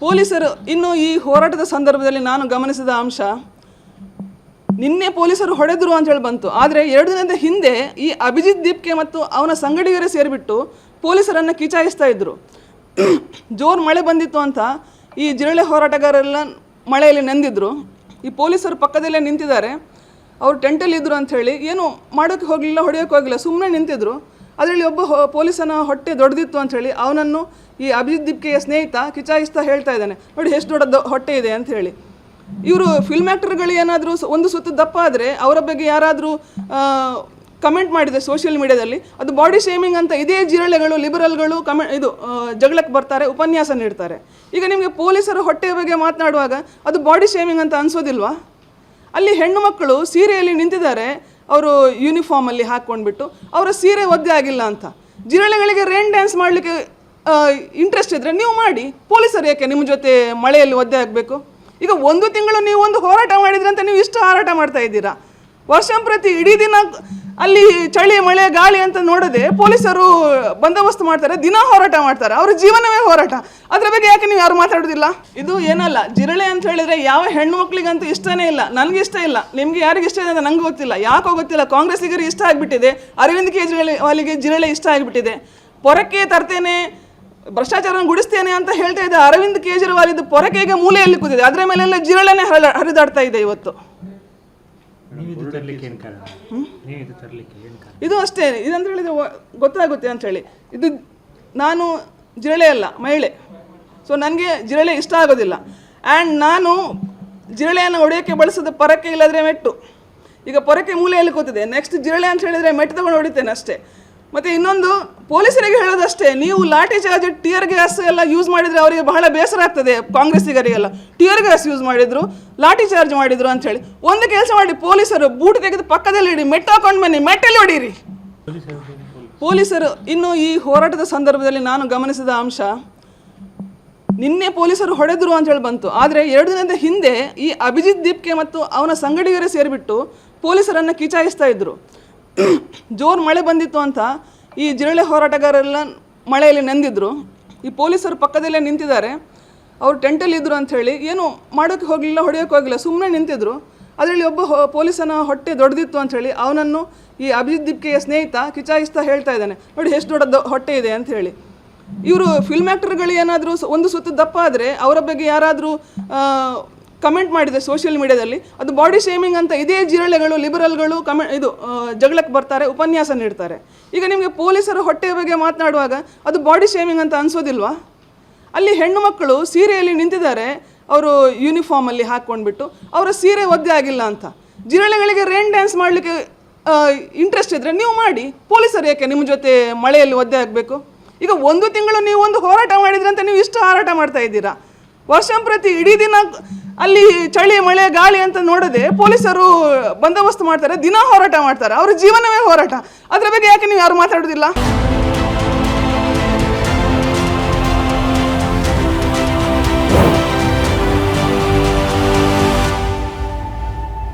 ಪೊಲೀಸರು ಇನ್ನು ಈ ಹೋರಾಟದ ಸಂದರ್ಭದಲ್ಲಿ ನಾನು ಗಮನಿಸಿದ ಅಂಶ, ನಿನ್ನೆ ಪೊಲೀಸರು ಹೊಡೆದ್ರು ಅಂತ ಹೇಳಿ ಬಂತು. ಆದರೆ 2 ದಿನದ ಹಿಂದೆ ಈ ಅಭಿಜಿತ್ ದೀಪ್ಗೆ ಮತ್ತು ಅವನ ಸಂಗಡಿಗರೇ ಸೇರಿಬಿಟ್ಟು ಪೊಲೀಸರನ್ನು ಕಿಚಾಯಿಸ್ತಾ ಇದ್ರು. ಜೋರು ಮಳೆ ಬಂದಿತ್ತು ಅಂತ ಈ ಜಿರಳೆ ಹೋರಾಟಗಾರರೆಲ್ಲ ಮಳೆಯಲ್ಲಿ ನೆಂದಿದ್ರು. ಈ ಪೊಲೀಸರು ಪಕ್ಕದಲ್ಲೇ ನಿಂತಿದ್ದಾರೆ. ಅವರು ಟೆಂಟಲ್ಲಿ ಇದ್ರು ಅಂಥೇಳಿ ಏನು ಮಾಡೋಕ್ಕೆ ಹೋಗಲಿಲ್ಲ, ಹೊಡೆಯೋಕ್ಕೆ ಹೋಗಲಿಲ್ಲ, ಸುಮ್ಮನೆ ನಿಂತಿದ್ರು. ಅದರಲ್ಲಿ ಒಬ್ಬ ಪೊಲೀಸನ ಹೊಟ್ಟೆ ದೊಡ್ಡದಿತ್ತು ಅಂಥೇಳಿ ಅವನನ್ನು ಈ ಅಭಿಜಿತ್ ದೀಪ್ಕೆಯ ಸ್ನೇಹಿತ ಕಿಚಾಯಿಸ್ತಾ ಹೇಳ್ತಾ ಇದ್ದಾನೆ, ನೋಡಿ ಎಷ್ಟು ದೊಡ್ಡ ಹೊಟ್ಟೆ ಇದೆ ಅಂತ ಹೇಳಿ. ಇವರು ಫಿಲ್ಮ್ ಆ್ಯಕ್ಟರ್ಗಳು ಏನಾದರೂ ಒಂದು ಸುತ್ತು ದಪ್ಪ ಆದರೆ ಅವರ ಬಗ್ಗೆ ಯಾರಾದರೂ ಕಮೆಂಟ್ ಮಾಡಿದೆ ಸೋಷಿಯಲ್ ಮೀಡಿಯಾದಲ್ಲಿ, ಅದು ಬಾಡಿ ಶೇಮಿಂಗ್ ಅಂತ ಇದೇ ಜಿರಳೆಗಳು ಲಿಬರಲ್ಗಳು ಜಗಳಕ್ಕೆ ಬರ್ತಾರೆ, ಉಪನ್ಯಾಸ ನೀಡ್ತಾರೆ. ಈಗ ನಿಮಗೆ ಪೊಲೀಸರು ಹೊಟ್ಟೆಯ ಬಗ್ಗೆ ಮಾತನಾಡುವಾಗ ಅದು ಬಾಡಿ ಶೇಮಿಂಗ್ ಅಂತ ಅನಿಸೋದಿಲ್ವಾ? ಅಲ್ಲಿ ಹೆಣ್ಣು ಮಕ್ಕಳು ಸೀರೆಯಲ್ಲಿ ನಿಂತಿದ್ದಾರೆ, ಅವರು ಯೂನಿಫಾರ್ಮಲ್ಲಿ ಹಾಕ್ಕೊಂಡ್ಬಿಟ್ಟು ಅವರ ಸೀರೆ ಒದ್ದೆ ಆಗಿಲ್ಲ ಅಂತ. ಜಿರಳೆಗಳಿಗೆ ರೇನ್ ಡ್ಯಾನ್ಸ್ ಮಾಡಲಿಕ್ಕೆ ಇಂಟ್ರೆಸ್ಟ್ ಇದ್ದರೆ ನೀವು ಮಾಡಿ, ಪೊಲೀಸರು ಯಾಕೆ ನಿಮ್ಮ ಜೊತೆ ಮಳೆಯಲ್ಲಿ ಒದ್ದೆ ಆಗಬೇಕು? ಈಗ 1 ತಿಂಗಳು ನೀವು ಒಂದು ಹೋರಾಟ ಮಾಡಿದ್ರಿ ಅಂತ ನೀವು ಇಷ್ಟು ಹೋರಾಟ ಮಾಡ್ತಾ ಇದ್ದೀರಾ. ವರ್ಷಂಪ್ರತಿ ಇಡೀ ದಿನ ಅಲ್ಲಿ ಚಳಿ ಮಳೆ ಗಾಳಿ ಅಂತ ನೋಡದೆ ಪೊಲೀಸರು ಬಂದೋಬಸ್ತ್ ಮಾಡ್ತಾರೆ, ದಿನ ಹೋರಾಟ ಮಾಡ್ತಾರೆ, ಅವ್ರ ಜೀವನವೇ ಹೋರಾಟ. ಅದ್ರ ಬಗ್ಗೆ ಯಾಕೆ ನೀವು ಯಾರು ಮಾತಾಡೋದಿಲ್ಲ? ಇದು ಏನಲ್ಲ, ಜಿರಳೆ ಅಂತ ಹೇಳಿದ್ರೆ ಯಾವ ಹೆಣ್ಣು ಮಕ್ಕಳಿಗಂತೂ ಇಷ್ಟನೇ ಇಲ್ಲ. ನನಗೆ ಇಷ್ಟ ಇಲ್ಲ, ನಿಮ್ಗೆ ಯಾರಿಗೆ ಇಷ್ಟ ಇದೆ ಅಂತ ನಂಗೆ ಗೊತ್ತಿಲ್ಲ, ಯಾಕೋ ಗೊತ್ತಿಲ್ಲ. ಕಾಂಗ್ರೆಸ್ಸಿಗರಿಗೆ ಇಷ್ಟ ಆಗಿಬಿಟ್ಟಿದೆ, ಅರವಿಂದ್ ಕೇಜ್ರಿವಾಲ್ಗೆ ಜಿರಳೆ ಇಷ್ಟ ಆಗಿಬಿಟ್ಟಿದೆ. ಪೊರಕೆ ತರ್ತೇನೆ, ಭ್ರಷ್ಟಾಚಾರವನ್ನು ಗುಡಿಸ್ತೇನೆ ಅಂತ ಹೇಳ್ತಾ ಇದ್ದ ಅರವಿಂದ್ ಕೇಜ್ರಿವಾಲ್ ಇದು ಪೊರಕೆಗೆ ಮೂಲೆಯಲ್ಲಿ ಕೂತಿದೆ, ಅದರ ಮೇಲೆಲ್ಲ ಜಿರಳೆನೇ ಹರಿದಾಡ್ತಾ ಇದೆ ಇವತ್ತು. ಇದು ಅಷ್ಟೇ, ಇದಂತ ಹೇಳಿದ್ರೆ ಗೊತ್ತಾಗುತ್ತೆ ಅಂತ ಹೇಳಿ. ಇದು ನಾನು ಜಿರಳೆ ಅಲ್ಲ, ಮಹಿಳೆ. ಸೊ ನನಗೆ ಜಿರಳೆ ಇಷ್ಟ ಆಗೋದಿಲ್ಲ. ಆ್ಯಂಡ್ ನಾನು ಜಿರಳೆಯನ್ನು ಹೊಡೆಯೋಕ್ಕೆ ಬಳಸೋದು ಪೊರಕೆ ಇಲ್ಲದ್ರೆ ಮೆಟ್ಟು. ಈಗ ಪೊರಕೆ ಮೂಲೆಯಲ್ಲಿ ಕೂತಿದೆ, ನೆಕ್ಸ್ಟ್ ಜಿರಳೆ ಅಂತ ಹೇಳಿದರೆ ಮೆಟ್ಟು ತಗೊಂಡು ಹೊಡಿತೇನೆ ಅಷ್ಟೇ. ಮತ್ತು ಇನ್ನೊಂದು ಪೊಲೀಸರಿಗೆ ಹೇಳೋದಷ್ಟೇ, ನೀವು ಲಾಠಿ ಚಾರ್ಜ್ ಟಿಯರ್ ಗ್ಯಾಸ್ ಎಲ್ಲ ಯೂಸ್ ಮಾಡಿದರೆ ಅವರಿಗೆ ಬಹಳ ಬೇಸರ ಆಗ್ತದೆ. ಕಾಂಗ್ರೆಸ್ಸಿಗರಿಗೆಲ್ಲ ಟಿಯರ್ ಗ್ಯಾಸ್ ಯೂಸ್ ಮಾಡಿದರು, ಲಾಠಿ ಚಾರ್ಜ್ ಮಾಡಿದರು ಅಂಥೇಳಿ. ಒಂದು ಕೆಲಸ ಮಾಡಿ, ಪೊಲೀಸರು ಬೂಟ್ ತೆಗೆದು ಪಕ್ಕದಲ್ಲಿ ಇಡಿ, ಮೆಟ್ಟು ಹಾಕೊಂಡು ಬನ್ನಿ, ಮೆಟ್ಟಲ್ಲಿ ಹೊಡೀರಿ. ಪೊಲೀಸರು ಇನ್ನು ಈ ಹೋರಾಟದ ಸಂದರ್ಭದಲ್ಲಿ ನಾನು ಗಮನಿಸಿದ ಅಂಶ, ನಿನ್ನೆ ಪೊಲೀಸರು ಹೊಡೆದ್ರು ಅಂತ ಹೇಳಿ ಬಂತು. ಆದರೆ 2 ದಿನದ ಹಿಂದೆ ಈ ಅಭಿಜಿತ್ ದೀಪ್ಗೆ ಮತ್ತು ಅವನ ಸಂಗಡಿಗರೇ ಸೇರಿಬಿಟ್ಟು ಪೊಲೀಸರನ್ನು ಕಿಚಾಯಿಸ್ತಾ ಇದ್ರು. ಜೋರು ಮಳೆ ಬಂದಿತ್ತು ಅಂತ ಈ ಜಿರಳೆ ಹೋರಾಟಗಾರರೆಲ್ಲ ಮಳೆಯಲ್ಲಿ ನೆಂದಿದ್ರು. ಈ ಪೊಲೀಸರು ಪಕ್ಕದಲ್ಲೇ ನಿಂತಿದ್ದಾರೆ, ಅವರು ಟೆಂಟಲ್ಲಿ ಇದ್ರು ಅಂಥೇಳಿ ಏನು ಮಾಡೋಕ್ಕೆ ಹೋಗಲಿಲ್ಲ, ಹೊಡೆಯೋಕ್ಕೆ ಹೋಗಲಿಲ್ಲ, ಸುಮ್ಮನೆ ನಿಂತಿದ್ರು. ಅದರಲ್ಲಿ ಒಬ್ಬ ಪೊಲೀಸನ ಹೊಟ್ಟೆ ದೊಡ್ಡದಿತ್ತು ಅಂಥೇಳಿ ಅವನನ್ನು ಈ ಅಭಿಜಿತ್ ದೀಪ್ಕೆಯ ಸ್ನೇಹಿತ ಕಿಚಾಯಿಸ್ತಾ ಹೇಳ್ತಾ ಇದ್ದಾನೆ, ನೋಡಿ ಎಷ್ಟು ದೊಡ್ಡ ಹೊಟ್ಟೆ ಇದೆ ಅಂತ ಹೇಳಿ. ಇವರು ಫಿಲ್ಮ್ ಆ್ಯಕ್ಟರ್ಗಳು ಏನಾದರೂ ಒಂದು ಸುತ್ತು ದಪ್ಪ ಆದರೆ ಅವರ ಬಗ್ಗೆ ಯಾರಾದರೂ ಕಮೆಂಟ್ ಮಾಡಿದೆ ಸೋಷಿಯಲ್ ಮೀಡಿಯಾದಲ್ಲಿ, ಅದು ಬಾಡಿ ಶೇಮಿಂಗ್ ಅಂತ ಇದೇ ಜಿರಳೆಗಳು ಲಿಬರಲ್ಗಳು ಜಗಳಕ್ಕೆ ಬರ್ತಾರೆ, ಉಪನ್ಯಾಸ ನೀಡ್ತಾರೆ. ಈಗ ನಿಮಗೆ ಪೊಲೀಸರು ಹೊಟ್ಟೆಯ ಬಗ್ಗೆ ಮಾತನಾಡುವಾಗ ಅದು ಬಾಡಿ ಶೇಮಿಂಗ್ ಅಂತ ಅನಿಸೋದಿಲ್ವಾ? ಅಲ್ಲಿ ಹೆಣ್ಣು ಮಕ್ಕಳು ಸೀರೆಯಲ್ಲಿ ನಿಂತಿದ್ದಾರೆ, ಅವರು ಯೂನಿಫಾರ್ಮಲ್ಲಿ ಹಾಕ್ಕೊಂಡ್ಬಿಟ್ಟು ಅವರ ಸೀರೆ ಒದ್ದೆ ಆಗಿಲ್ಲ ಅಂತ. ಜಿರಳೆಗಳಿಗೆ ರೇನ್ ಡ್ಯಾನ್ಸ್ ಮಾಡಲಿಕ್ಕೆ ಇಂಟ್ರೆಸ್ಟ್ ಇದ್ದರೆ ನೀವು ಮಾಡಿ, ಪೊಲೀಸರು ಯಾಕೆ ನಿಮ್ಮ ಜೊತೆ ಮಳೆಯಲ್ಲಿ ಒದ್ದೆ ಆಗಬೇಕು? ಈಗ 1 ತಿಂಗಳು ನೀವು ಒಂದು ಹೋರಾಟ ಮಾಡಿದ್ರಿ ಅಂತ ನೀವು ಇಷ್ಟು ಹೋರಾಟ ಮಾಡ್ತಾ ಇದ್ದೀರಾ. ವರ್ಷಂಪ್ರತಿ ಇಡೀ ದಿನ ಅಲ್ಲಿ ಚಳಿ ಮಳೆ ಗಾಳಿ ಅಂತ ನೋಡದೆ ಪೊಲೀಸರು ಬಂದೋಬಸ್ತ್ ಮಾಡ್ತಾರೆ, ದಿನ ಹೋರಾಟ ಮಾಡ್ತಾರೆ, ಅವ್ರ ಜೀವನವೇ ಹೋರಾಟ. ಅದ್ರ ಬಗ್ಗೆ ಯಾಕೆ ನೀವು ಯಾರು ಮಾತಾಡೋದಿಲ್ಲ?